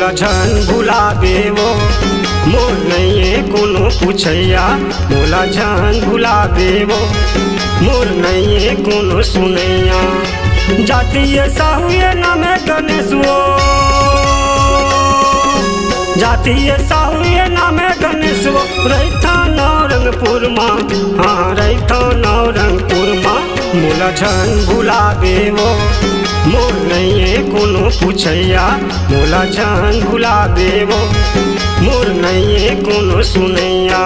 मोला झन भुलाबे वो मोर नहीं कोनो पूछैया मोला झन भुलाबे वो मोर नहीं कोनो सुनैया जातीय साहुए नामे गणेश वो जातीय साहुए नामे गणेश वो रहता नौरंगपुर माँ हाँ रहता नौरंगपुर माँ मोला झन भुलाबे वो मोर नहीं कोनो पूछैया मोला झन भुलाबे वो मोर नहीं कोनो सुनैया।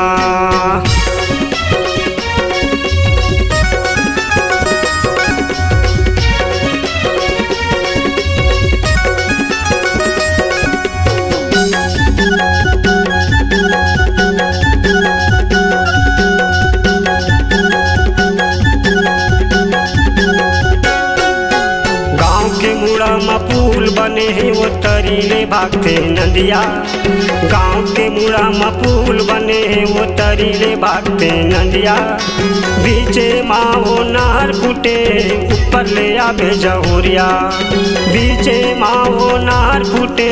पुल बने हैं वो तरीले भागते नदिया गाँव के मुड़ा में पुल बने हैं वो तरीले भागते नदिया बीचे माँ वो नहर फूटे ऊपर ले आवे जहुरिया बीचे माँ वो नहर फूटे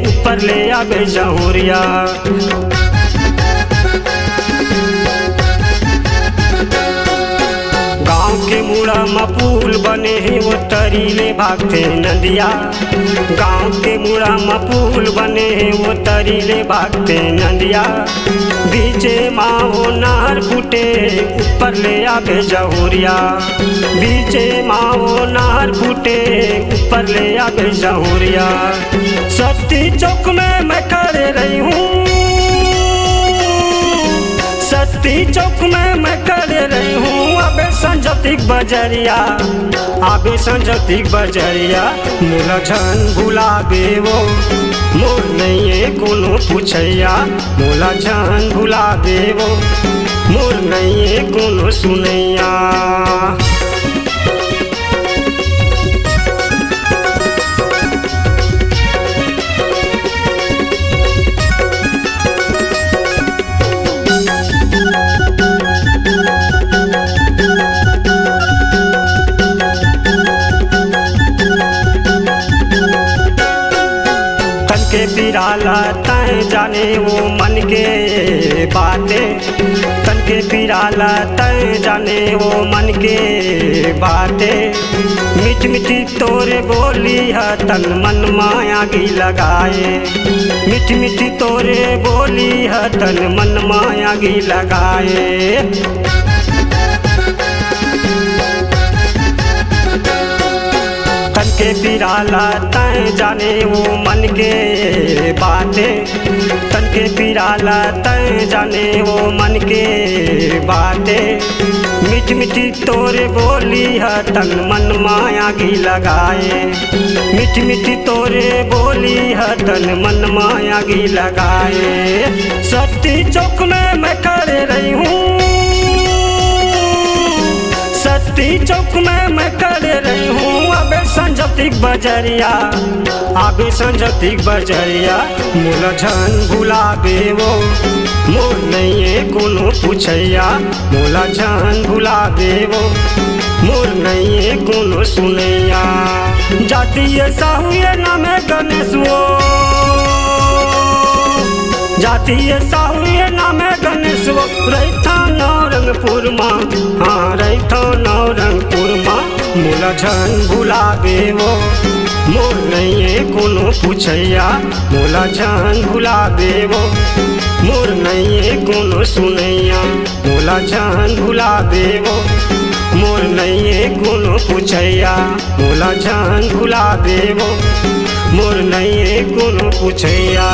ऊपर ले आवे जहुरिया। के मुड़ा में पुल बने हैं वो तरीले भागते नदिया गाँव के मुड़ा में पुल बने हैं वो तरीले भागते नदिया बीचे माँ वो नहर फूटे ऊपर ले आवे जहुरिया बीचे माँ वो नहर फूटे ऊपर ले आवे जहुरिया। सती चौक में मैं खड़े रही हूँ सती चौक में मैं खड़े रही हूँ अबे संजतिक बजरिया आबे संजतिक बजरिया मोला झन भुलाबे वो मोर नहीं कोनो पूछैया मोला झन भुलाबे वो मोर नहीं कोनो सुनैया। के पिराला तय जाने वो मन के बातें तन के पिराला तय जाने वो मन के बातें मिठ मिठी तोरे बोली है तन मन माया की लगाए मिठ मिठी तोरे बोली है तन मन माया की लगाए। तन के पिराला तय जाने वो मन के बातें तन के पिराला तय जाने वो मन के बातें मिठ मिठी तोरे बोली है तन मन माया की लगाए मिठ मिठी तोरे बोली है तन मन माया की लगाए। सती चौक में मैं खड़े रही हूँ सती चौक में मैं खड़े रही हूँ अबे संजतिक बजरिया आबे संजतिक बजरिया मोला झन भुलाबे वो मोर नहीं कोनो पूछैया मोला झन भुलाबे वो मोर नहीं कोनो सुनैया। जातीय साहुए नामे गणेश वो जातीय साहुए नामे गणेश वो रहता नौरंगपुर माँ हाँ रहता नौरंगपुर माँ मोला झन भुलाबे वो मोर नहीं कोनो पूछैया मोला झन भुलाबे वो मोर नहीं कोनो सुनैया मोला झन भुलाबे वो मोर नहीं कोनो पूछैया मोला झन भुलाबे वो मोर नहीं कोनो पूछैया।